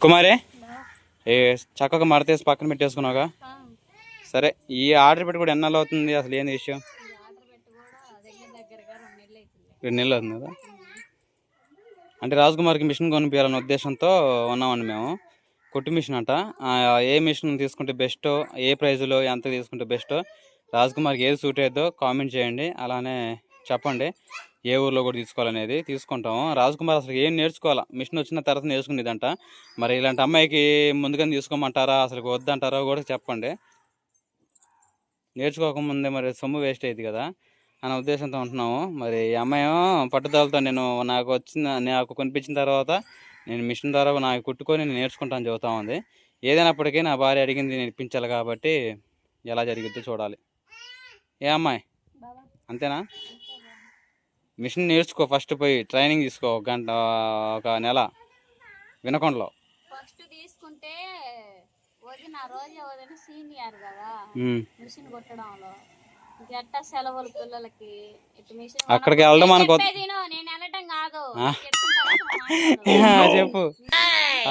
కుమారే ఏ చక్కగా మడతేసి పక్కన పెట్టేసుకున్నావుగా. సరే, ఈ ఆర్డర్ పెట్టి కూడా ఎన్నాళ్ళు అవుతుంది, అసలు ఏంది విషయం? 2 నెలలు అవుతుంది కదా. అంటే రాజ్కుమార్కి మిషన్ కొనిపించాలనే ఉద్దేశంతో ఉన్నామండి మేము. కుట్టు మిషన్ అంట. ఏ మిషన్ తీసుకుంటే బెస్టో, ఏ ప్రైజ్లో ఎంత తీసుకుంటే బెస్టో, రాజ్కుమార్కి ఏది సూట్ అవుతుందో కామెంట్ చేయండి. అలానే చెప్పండి ఏ ఊర్లో కూడా తీసుకోవాలనేది. తీసుకుంటాము. రాజ్కుమార్ అసలు ఏం నేర్చుకోవాలా, మిషన్ వచ్చిన తర్వాత నేర్చుకునేదంట. మరి ఇలాంటి అమ్మాయికి ముందుగానే తీసుకోమంటారా, అసలు వద్దంటారా కూడా చెప్పండి. నేర్చుకోకముందే మరి సొమ్ము వేస్ట్ అయ్యింది కదా అనే ఉద్దేశంతో ఉంటున్నాము. మరి ఈ అమ్మాయి పట్టుదలతో నాకు కొనిపించిన తర్వాత నేను మిషన్ ద్వారా నాకు కుట్టుకొని నేను నేర్చుకుంటాను చెబుతా ఉంది. ఏదైనప్పటికీ నా భార్య అడిగింది నేర్పించాలి కాబట్టి ఎలా జరిగిద్దో చూడాలి. ఏ అమ్మాయి అంతేనా? మిషన్ నేర్చుకో, ఫస్ట్ పోయి ట్రైనింగ్ తీసుకో, 1 గంట 1 నెల వినకొండలో. ఫస్ట్ తీసుకుంటే సీనియర్ కదా మిషన్ కుట్టడంలో. ఎట్టా సెలవులు పిల్లలకి అక్కడికి వెళ్ళడం అనుకో. నేను వెళ్ళటం కాదు, చెప్పు.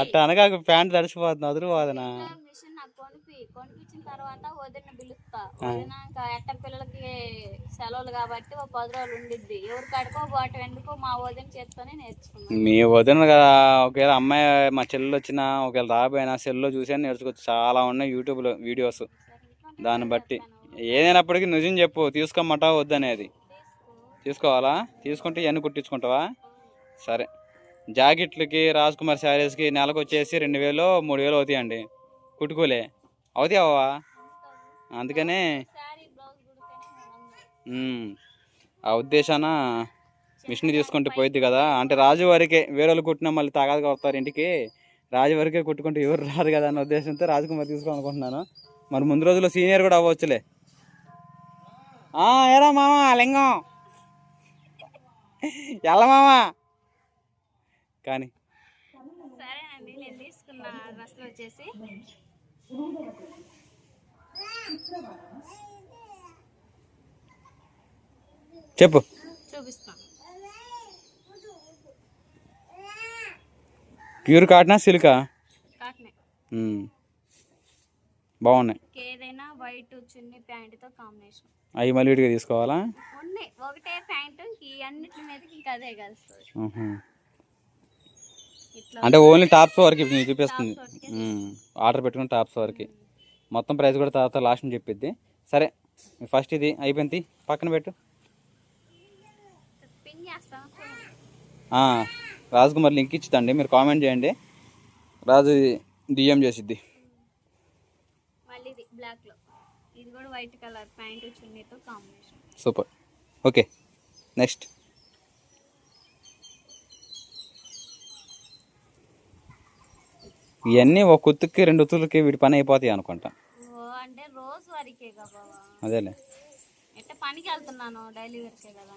అట్ట అనగా ప్యాంట్ తడిసిపోతుంది, అదురుపోదనా. మిషన్ నాకు కొనిపించిన తర్వాత వదిన పిలుస్తా. వదినాక ఎట్ట పిల్లలకి సెలవులు కాబట్టి 10 రోజులు ఉండిద్ది. ఎవరి కాడికో వాటి ఎందుకు మా వదిన చేత్తోనే నేర్చుకున్నాను. మీ వదిన కదా, ఒకవేళ అమ్మాయి మా చెల్లెలు వచ్చినా ఒకవేళ రాబోయినా సెల్లో చూసి నేర్చుకోవచ్చు. చాలా ఉన్నాయి యూట్యూబ్లో వీడియోస్. దాన్ని బట్టి ఏదైనప్పటికీ నిజం చెప్పు, తీసుకోమంటావా వద్దనేది. తీసుకోవాలా? తీసుకుంటే ఇవన్నీ కుట్టించుకుంటావా? సరే. జాకెట్లకి రాజ్కుమార్ శారీస్కి నెలకు వచ్చేసి 2000 3000 అవుతాయండి. కుట్టుకోలే అవుతావా? అందుకనే ఆ ఉద్దేశాన మిషన్ తీసుకుంటే పోయిద్ది కదా. అంటే రాజు వరకే, వేరే వాళ్ళు కుట్టినా మళ్ళీ తాగాదిగా వస్తారు ఇంటికి. రాజు వరకే కుట్టుకుంటే ఎవరు రారు కదా అన్న ఉద్దేశంతో రాజ్కుమార్ తీసుకోవాలనుకుంటున్నాను. మరి ముందు రోజుల్లో సీనియర్ కూడా అవ్వచ్చులే. ఏరా మామా లింగం ఎల్ల మామా కానీ. సరేనండి, నేను తీసుకున్న డ్రెస్ వచ్చేసి చెప్పు, చూపిస్తాను. ప్యూర్ కాటనా సిల్కా? కాటనే. బాగున్నాయి. ఏదైనా వైట్ చున్నీ ప్యాంటుతో కాంబినేషన్. అవి మళ్ళీ విడిగా తీసుకోవాలా? ఉన్నాయి, ఒకటే ప్యాంటు ఈ అన్నిటి మీదకి ఇంకా అదే కలుస్తుంది. అంటే ఓన్లీ టాప్స్ వరకు ఇప్పుడు చూపిస్తుంది. ఆర్డర్ పెట్టుకుని టాప్స్ వరకు. మొత్తం ప్రైస్ కూడా తర్వాత లాస్ట్ చెప్పిద్ది. సరే, ఫస్ట్ ఇది అయిపోయింది, పక్కన పెట్టు. రాజ్కుమార్ లింక్ ఇచ్చిద్దండి, మీరు కామెంట్ చేయండి. రాజు డిఎం చేసిద్ది. ఇది కూడా వైట్ కలర్ ప్యాంటు చున్నీతో కాంబినేషన్. సూపర్. Okay, next. ఇవన్నీ ఒక కుత్తుకి 2 ఉతులకి వీటి పని అయిపోతాయి అనుకుంటా. అంటే రోజు వరకే కదా. అదేలే, ఎట్ట పనికి వెళ్తున్నాను, డైలీ వరకే కదా.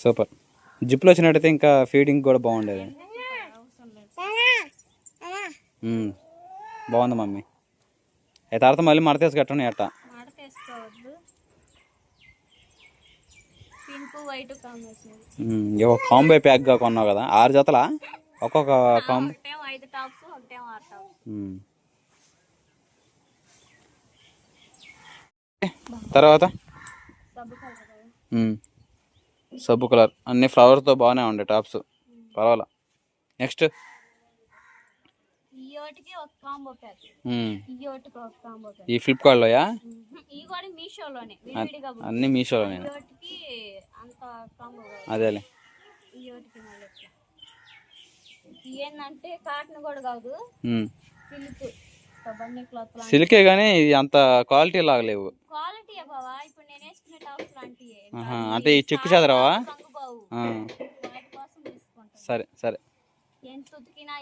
సూపర్. జిప్లో వచ్చినట్టయితే ఇంకా ఫీడింగ్ కూడా బాగుండేది. బాగుంది మమ్మీ. తర్వాత మళ్ళీ మడతేసి కట్టండి. అట్ట మడతేసుకోవద్దు. Pink white combination. ఇవో కాంబో ప్యాక్గా కొన్నావు కదా, 6 జతలా? ఒక్కొక్క కాంబో 5 టాప్స్, 6 టాప్స్. తర్వాత సబ్బు కలర్ అన్ని ఫ్లవర్తో బాగానే ఉండే టాప్స్, పర్వాలా. నెక్స్ట్ ఈ ఫ్లిప్కార్ట్లోయా? అన్ని మీషోలోనే. అదేలే. ఏంటంటే కాటన్ కూడా కాదు, సిల్కే కానీ ఇది అంత క్వాలిటీ లాగా లేవు. అంటే ఈ చెక్కు చెదరవా? సరే సరే.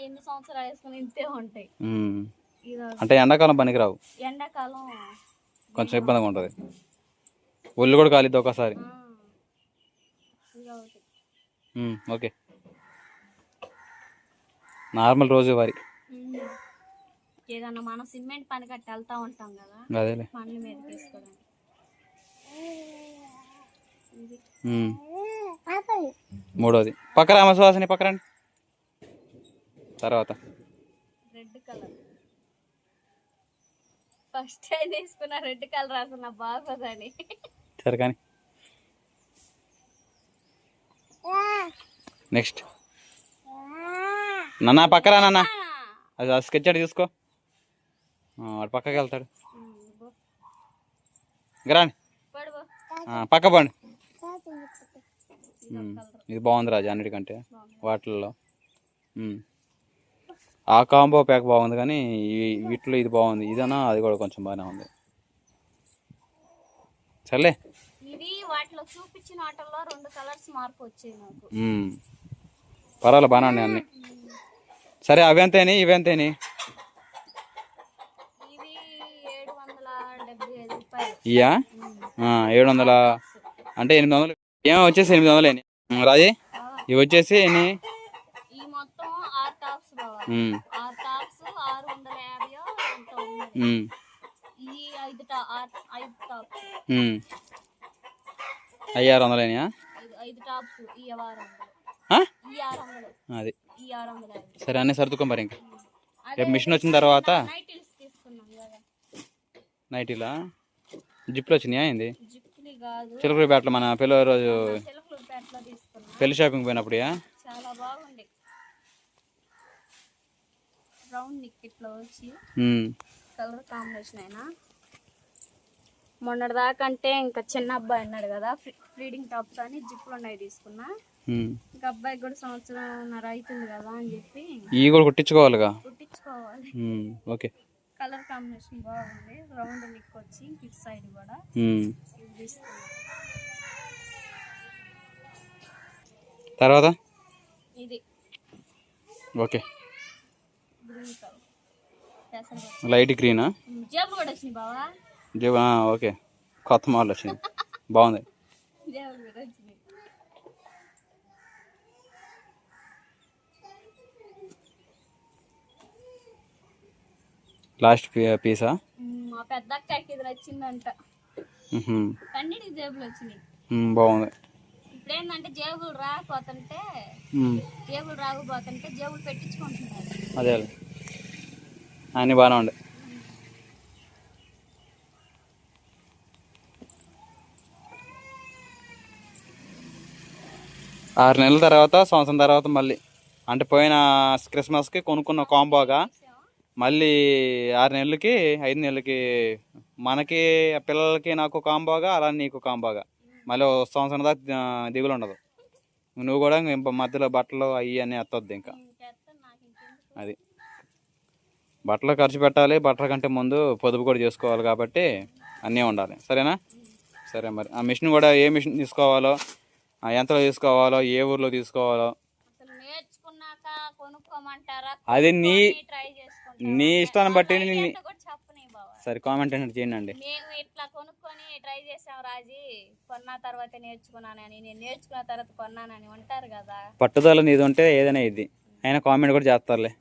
ఎన్ని సంవత్సరాలు వేసుకుని ఇంతే ఉంటాయి. అంటే ఎండాకాలం పనికిరావు, ఎండాకాలం కొంచెం ఇబ్బందిగా ఉంటుంది. ఒళ్ళు కూడా కాలిద్ది ఒకసారి. ఓకే, నార్మల్ రోజు వారి. ఏదన్నా మనం సిమెంట్ పని కట్టి వెళ్తా ఉంటాం కదా, అదేలే పనుల మీద తీసుకోవడానికి. మూడోది పక్కన సుహాసిని, పక్కరండి. తర్వాత రెడ్ కలర్ ఫస్ట్ టైం తీసుకున్న రెడ్ కలర్ అసలు నా బాగోదని. సరే కానీ నెక్స్ట్ నాన్న పక్కరా నాన్న, అది స్కెచ్ అడి చూసుకో, వాడు పక్కకి వెళ్తాడు. గ్రాండ్ పక్క పండి. ఇది బాగుంది రాజు అన్నిటికంటే వాటిల్లో. ఆ కాంబో ప్యాక్ బాగుంది కానీ వీటిలో ఇది బాగుంది. ఇదన్నా అది కూడా కొంచెం బాగానే ఉంది. సర్లే ఇది వాటిలో చూపించిన వాటిల్లో 2 కలర్స్ మార్పు వచ్చాయి నాకు. పర్వాలేదు బాగానే ఉన్నాయి అన్ని. సరే అవి ఎంతేని ఇవి ఎంతేని? ఇది 775 రూపాయలు. ఇయా 700 అంటే 800. ఏమో వచ్చేసి 800 రాజీ. ఇవి వచ్చేసి ఎన్ని? ఈ మొత్తం 6 టాప్స్ బావా. 6 టాప్స్ 650 ఎంతో ఉంది. ఈ 5 టాప్స్ అవి 600 5 టాప్స్ ఈ 600. ఈ 600 అది. ఈ 650. సరే అన్నీ సర్దుకో మరి. ఇంకా రేపు మిషన్ వచ్చిన తర్వాత నైటీస్ తీసుకున్నాం కదా. నైటీలా జిప్లు వచ్చినాయా? ఏంది జిప్లు కాదు, చిలకూరు పేటలో మన పిల్ల రోజు చిలకలూరుపేటలో తీసుకున్నాం. పెళ్లి షాపింగ్ పోయినప్పుడు చాలా బాగుంది. రౌండ్ నెక్ ఇట్లా వచ్చి కలర్ కాంబినేషన్ అయినా మొన్నటి దాకా అంటే ఇంకా చిన్న అబ్బాయి అన్నాడు కదా ఫీడింగ్ టాప్స్ అని జిప్లు ఉన్నాయి తీసుకున్నా. ఇంకా అబ్బాయికి కూడా 1.5 సంవత్సరం అవుతుంది కదా అని చెప్పి ఇవి కూడా కుట్టించుకోవాలిగా. కుట్టించుకోవాలి. ఓకే కలర్ కాంబినేషన్ బాగుంది. రౌండ్ నెక్ వచ్చి ఇటు సైడ్ కూడా ఇది తీసుకున్నా. తర్వాత ఇది ఓకే గ్రీన్ కలర్ లైట్ గ్రీనా? జేబులు కూడా వచ్చినాయి బావా. జేబు ఓకే, కొత్త మోడల్ వచ్చింది బాగుంది. జేబులు కూడా వచ్చినాయి. Last Pisa? మా పెద్ద అక్కకి ఇది నచ్చిందంట. అన్నిటికి జేబులు వచ్చినాయి. బాగుంది. ఇప్పుడు ఏంటంటే జేబులు రాకపోతుంటే జేబులు పెట్టించుకుంటున్నారు. అదే అన్నీ బాగానే ఉండే. ఆరు నెలల తర్వాత సంవత్సరం తర్వాత మళ్ళీ అంటే పోయిన క్రిస్మస్కి కొనుక్కున్న కాంబోగా మళ్ళీ 6 నెలలకి 5 నెలలకి మనకి పిల్లలకి నాకు కాంబోగా, అలా నీకు కాంబోగా మళ్ళీ సంవత్సరం దాకా దిగులు ఉండదు. నువ్వు కూడా మధ్యలో బట్టలు అవి అన్నీ ఎత్తొద్దు. ఇంకా అది బట్టలు ఖర్చు పెట్టాలి. బట్టల కంటే ముందు పొదుపు కూడా చేసుకోవాలి కాబట్టి అన్నీ ఉండాలి. సరేనా? సరే మరి ఆ మిషన్ కూడా ఏ మిషన్ తీసుకోవాలో, ఎంతలో తీసుకోవాలో, ఏ ఊర్లో తీసుకోవాలో అది నీ ఇష్టాన్ని బట్టి. సరే కామెంట్ అనేది చేయండి. మేము ఇట్లా కొనుక్కొని ట్రై చేసాం రాజీ, కొన్న తర్వాత నేర్చుకున్నానని, నేను నేర్చుకున్న తర్వాత కొన్నానని ఉంటారు కదా. పట్టుదల నీది ఉంటే ఏదైనా ఇది అయినా కామెంట్ కూడా చేస్తారులే.